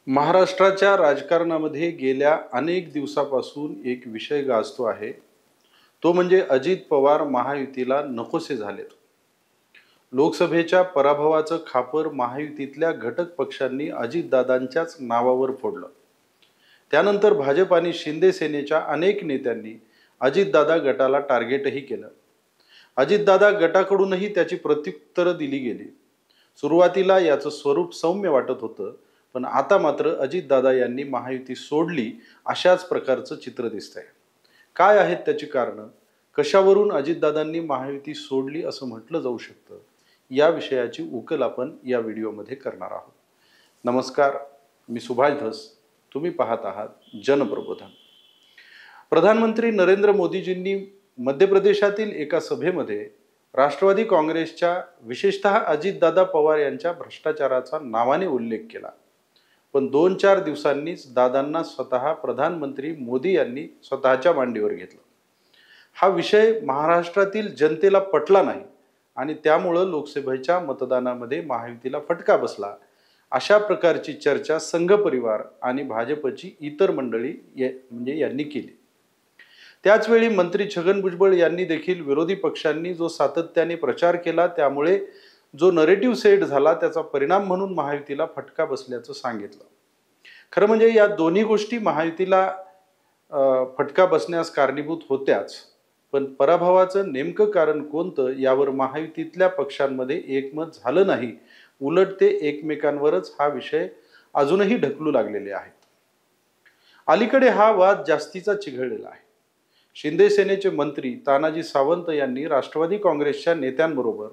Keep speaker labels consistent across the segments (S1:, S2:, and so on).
S1: महाराष्ट्राच्या राजकारणामध्ये गेल्या अनेक दिवसापासून एक विषय गाजतो आहे. तो म्हणजे अजित पवार महायुतीला नकोसे झालेत. लोकसभेच्या पराभवाचं खापर महायुतीतल्या घटक पक्षांनी अजितदादांच्याच नावावर फोडलं. त्यानंतर भाजप आणि शिंदे सेनेच्या अनेक नेत्यांनी अजितदादा गटाला टार्गेटही केलं. अजितदादा गटाकडूनही त्याची प्रत्युत्तरं दिली गेली. सुरुवातीला याचं स्वरूप सौम्य वाटत होतं, पण आता मात्र अजितदादा यांनी महायुती सोडली अशाच प्रकारचं चित्र दिसतंय. काय आहेत त्याची कारणं? कशावरून अजितदादांनी महायुती सोडली असं म्हटलं जाऊ शकतं? या विषयाची उकल आपण या व्हिडिओमध्ये करणार आहोत. नमस्कार, मी सुभाष धस. तुम्ही पाहत आहात जनप्रबोधन. प्रधानमंत्री नरेंद्र मोदीजींनी मध्य प्रदेशातील एका सभेमध्ये राष्ट्रवादी काँग्रेसच्या विशेषतः अजितदादा पवार यांच्या भ्रष्टाचाराचा नावाने उल्लेख केला. पण 2-4 दिवसांनीच दादांना स्वतः प्रधानमंत्री मोदी यांनी स्वतःच्या मांडीवर घेतलं. हा विषय महाराष्ट्रातील जनतेला पटला नाही आणि त्यामुळं लोकसभेच्या मतदानामध्ये महायुतीला फटका बसला. अशा प्रकारची चर्चा संघ परिवार आणि भाजपची इतर मंडळी यांनी केली. त्याचवेळी मंत्री छगन भुजबळ यांनी देखील विरोधी पक्षांनी जो सातत्याने प्रचार केला त्यामुळे जो नरेटिव्ह सेट झाला त्याचा परिणाम म्हणून महायुतीला फटका बसल्याचं सांगितलं. खरं म्हणजे या दोन्ही गोष्टी महायुतीला फटका बसण्यास कारणीभूत होत्याच, पण पराभवाचं नेमकं कारण कोणतं यावर महायुतीतल्या पक्षांमध्ये एकमत झालं नाही. उलट ते एकमेकांवरच हा विषय अजूनही ढकलू लागलेले आहेत. अलीकडे हा वाद जास्तीचा चिघळलेला आहे. शिंदे सेनेचे मंत्री तानाजी सावंत यांनी राष्ट्रवादी काँग्रेसच्या नेत्यांबरोबर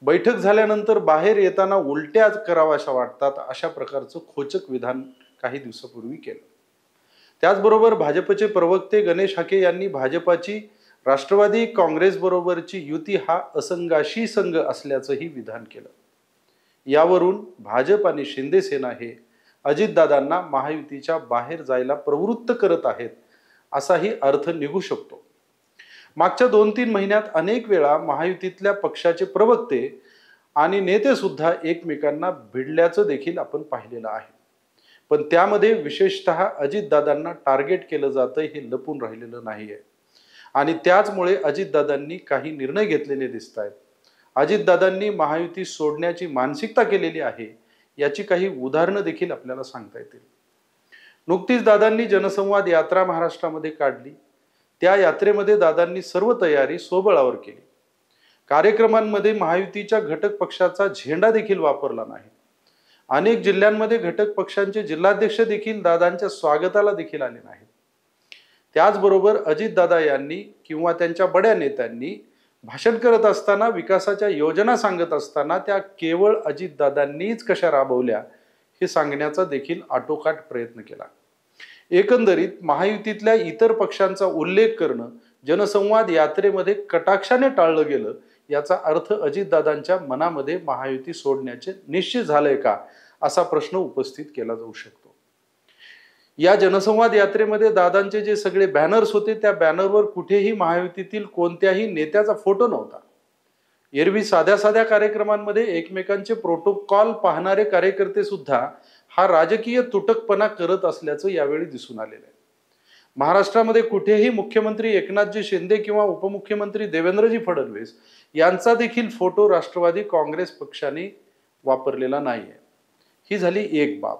S1: बैठक झाल्यानंतर बाहेर येताना उलट्या कराव्याशा वाटतात अशा प्रकारचं खोचक विधान काही दिवसापूर्वी केलं. त्याचबरोबर भाजपचे प्रवक्ते गणेश हाके यांनी भाजपाची राष्ट्रवादी काँग्रेस बरोबरची युती हा असंगाशी संघ असल्याचंही विधान केलं. यावरून भाजप आणि शिंदे सेना हे अजितदादांना महायुतीच्या बाहेर जायला प्रवृत्त करत आहेत असाही अर्थ निघू शकतो. मागच्या 2-3 महिन्यात अनेक वेळा महायुतीतल्या पक्षाचे प्रवक्ते आणि नेते सुद्धा एकमेकांना भिडल्याचं देखील आपण पाहिलेलं आहे. पण त्यामध्ये विशेषतः अजितदादांना टार्गेट केलं जातं हे लपून राहिलेलं नाहीये आणि त्याचमुळे अजितदादांनी काही निर्णय घेतलेले दिसत आहेत. अजितदादांनी महायुती सोडण्याची मानसिकता केलेली आहे याची काही उदाहरणं देखील आपल्याला सांगता येतील. नुकतीच दादांनी जनसंवाद यात्रा महाराष्ट्रामध्ये काढली. त्या यात्रेमध्ये दादांनी सर्व तयारी स्वबळावर केली. कार्यक्रमांमध्ये महायुतीच्या घटक पक्षाचा झेंडा देखील वापरला नाही. अनेक जिल्ह्यांमध्ये घटक पक्षांचे जिल्हाध्यक्ष देखील दादांच्या स्वागताला देखील आले नाहीत. त्याचबरोबर अजितदादा यांनी किंवा त्यांच्या बड्या नेत्यांनी भाषण करत असताना विकासाच्या योजना सांगत असताना त्या केवळ अजितदादांनीच कशा राबवल्या हे सांगण्याचा देखील आटोकाट प्रयत्न केला. एकंदरीत महायुतीतल्या इतर पक्षांचा उल्लेख करणं जनसंवाद यात्रेमध्ये कटाक्षाने टाळलं गेलं. याचा अर्थ अजितदादांच्या मनामध्ये महायुती सोडण्याचे निश्चित झालंय का असा प्रश्न उपस्थित केला जाऊ शकतो. या जनसंवाद यात्रेमध्ये दादांचे जे सगळे बॅनर्स होते त्या बॅनरवर कुठेही महायुतीतील कोणत्याही नेत्याचा फोटो नव्हता. एरवी साध्या साध्या कार्यक्रमांमध्ये एकमेकांचे प्रोटोकॉल पाहणारे कार्यकर्ते सुद्धा हा राजकीय तुटकपणा करत असल्याचं यावेळी दिसून आलेलं आहे. महाराष्ट्रामध्ये कुठेही मुख्यमंत्री एकनाथजी शिंदे किंवा उपमुख्यमंत्री देवेंद्रजी फडणवीस यांचा देखील फोटो राष्ट्रवादी काँग्रेस पक्षाने वापरलेला नाहीये. ही झाली एक बाब.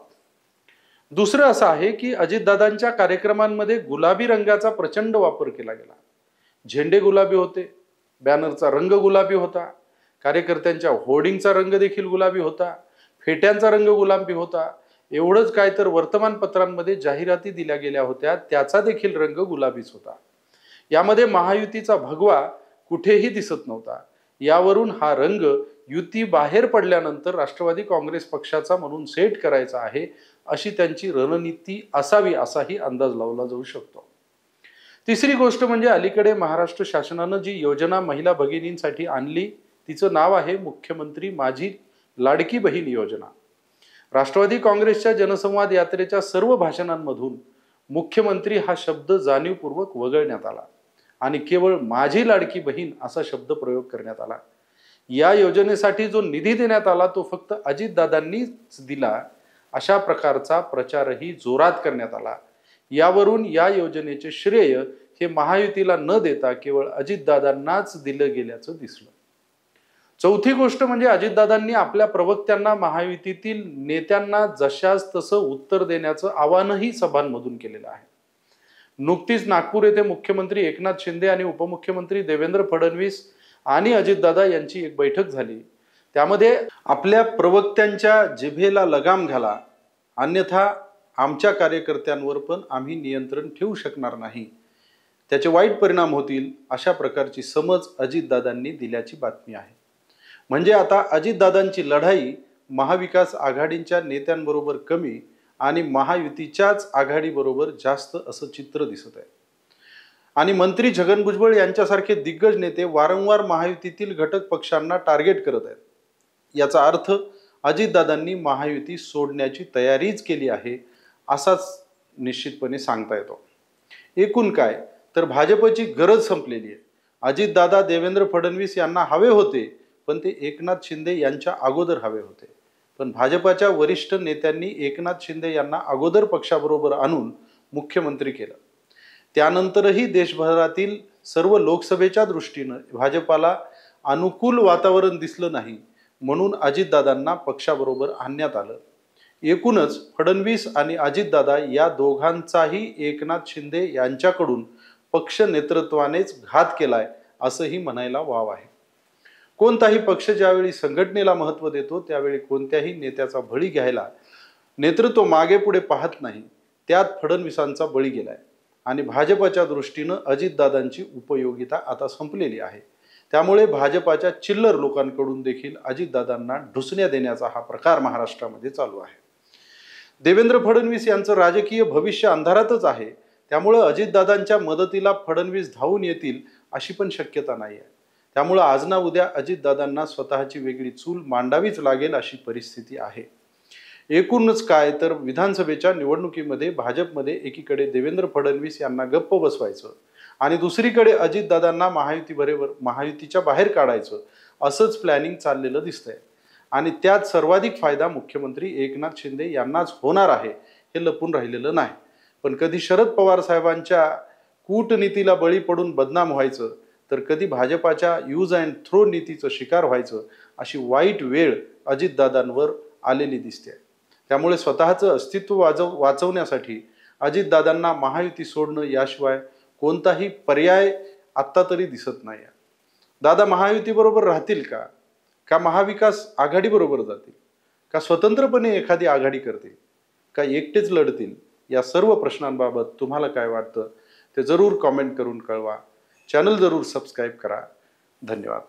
S1: दुसरं असं आहे की अजितदादांच्या कार्यक्रमांमध्ये गुलाबी रंगाचा प्रचंड वापर केला गेला. झेंडे गुलाबी होते, बॅनरचा रंग गुलाबी होता, कार्यकर्त्यांच्या होर्डिंगचा रंग देखील गुलाबी होता, फेट्यांचा रंग गुलाबी होता. एवढंच काय तर वर्तमानपत्रांमध्ये जाहिराती दिल्या गेल्या होत्या त्याचा देखील रंग गुलाबीच होता. यामध्ये महायुतीचा भगवा कुठेही दिसत नव्हता. यावरून हा रंग युती बाहेर पडल्यानंतर राष्ट्रवादी काँग्रेस पक्षाचा म्हणून सेट करायचा आहे अशी त्यांची रणनीती असावी असाही अंदाज लावला जाऊ शकतो. तिसरी गोष्ट म्हणजे अलीकडे महाराष्ट्र शासनानं जी योजना महिला भगिनींसाठी आणली तिचं नाव आहे मुख्यमंत्री माझी लाडकी बहीण योजना. राष्ट्रवादी काँग्रेसच्या जनसंवाद यात्रेच्या सर्व भाषणांमधून मुख्यमंत्री हा शब्द जाणीवपूर्वक वगळण्यात आला आणि केवळ माझी लाडकी बहीण असा शब्द प्रयोग करण्यात आला. या योजनेसाठी जो निधी देण्यात आला तो फक्त अजितदादांनीच दिला अशा प्रकारचा प्रचारही जोरात करण्यात आला। यावरून या योजनेचे श्रेय हे महायुतीला न देता केवळ अजितदादांनाच दिलं गेल्याचं दिसलं। चौथी गोष्ट म्हणजे अजितदादांनी आपल्या प्रवक्त्यांना महायुतीतील नेत्यांना जशास तसं उत्तर देण्याचं आवाहनही सभांमधून केलेलं आहे। नुकतीच नागपूर येथे मुख्यमंत्री एकनाथ शिंदे आणि उपमुख्यमंत्री देवेंद्र फडणवीस आणि अजितदादा यांची एक बैठक झाली। त्यामध्ये आपल्या प्रवक्त्यांच्या जिभेला लगाम घाला, अन्यथा आमच्या कार्यकर्त्यांवर पण आम्ही नियंत्रण ठेवू शकणार नाही, त्याचे वाईट परिणाम होतील, अशा प्रकारची समज अजितदादांनी दिल्याची बातमी आहे। म्हणजे आता अजितदादांची लढाई महाविकास आघाडीच्या नेत्यांबरोबर कमी आणि महायुतीच्याच आघाडीबरोबर जास्त असं चित्र दिसत आहे। आणि मंत्री छगन भुजबळ यांच्यासारखे दिग्गज नेते वारंवार महायुतीतील घटक पक्षांना टार्गेट करत आहेत। याचा अर्थ अजितदादांनी महायुती सोडण्याची तयारीच केली आहे असाच निश्चितपणे सांगता येतो। एकूण काय तर भाजपची गरज संपलेली आहे। अजितदादा देवेंद्र फडणवीस यांना हवे होते, पण ते एकनाथ शिंदे यांच्या अगोदर हवे होते। पण भाजपच्या वरिष्ठ नेत्यांनी एकनाथ शिंदे यांना अगोदर पक्षाबरोबर आणून मुख्यमंत्री केलं। त्यानंतरही देशभरातील सर्व लोकसभेच्या दृष्टीने भाजपाला अनुकूल वातावरण दिसलं नाही, म्हणून अजितदादांना पक्षाबरोबर आणण्यात आलं। एकूणच फडणवीस आणि अजितदादा या दोघांचाही एकनाथ शिंदे यांच्याकडून पक्ष नेतृत्वानेच घात केलाय असंही म्हणायला वाव आहे। कोणताही पक्ष ज्यावेळी संघटनेला महत्त्व देतो त्यावेळी कोणत्याही नेत्याचा बळी घ्यायला नेतृत्व मागे पुढे पाहत नाही। त्यात फडणवीसांचा बळी गेलाय आणि भाजपच्या दृष्टीनं अजितदादांची उपयोगिता आता संपलेली आहे। त्यामुळे भाजपच्या चिल्लर लोकांकडून देखील अजितदादांना ढुसण्या देण्याचा हा प्रकार महाराष्ट्रामध्ये चालू आहे। देवेंद्र फडणवीस यांचं राजकीय भविष्य अंधारातच आहे। त्यामुळे अजितदादांच्या मदतीला फडणवीस धावून येतील अशी पण शक्यता नाही आहे। त्यामुळे आज ना उद्या अजितदादांना स्वतःची वेगळी चूल मांडावीच लागेल अशी परिस्थिती आहे। एकूणच काय तर विधानसभेच्या निवडणुकीमध्ये भाजपमध्ये एकीकडे देवेंद्र फडणवीस यांना गप्प बसवायचं आणि दुसरीकडे अजितदादांना महायुतीच्या बाहेर काढायचं असंच प्लॅनिंग चाललेलं दिसतंय। आणि त्यात सर्वाधिक फायदा मुख्यमंत्री एकनाथ शिंदे यांनाच होणार आहे हे लपून राहिलेलं नाही। पण कधी शरद पवार साहेबांच्या कूटनीतीला बळी पडून बदनाम व्हायचं, तर कधी भाजपाच्या यूज अँड थ्रो नीतीचं शिकार व्हायचं, अशी वाईट वेळ अजितदादांवर आलेली दिसते। त्यामुळे स्वतःचं अस्तित्व वाचवण्यासाठी अजितदादांना महायुती सोडणं याशिवाय कोणताही पर्याय आत्ता तरी दिसत नाही। दादा महायुतीबरोबर राहतील का महाविकास आघाडीबरोबर जातील, का स्वतंत्रपणे एखादी आघाडी करतील, का एकटेच लढतील? या सर्व प्रश्नांबाबत तुम्हाला काय वाटतं ते जरूर कमेंट करून कळवा। चॅनल जरूर सबस्क्राईब करा। धन्यवाद।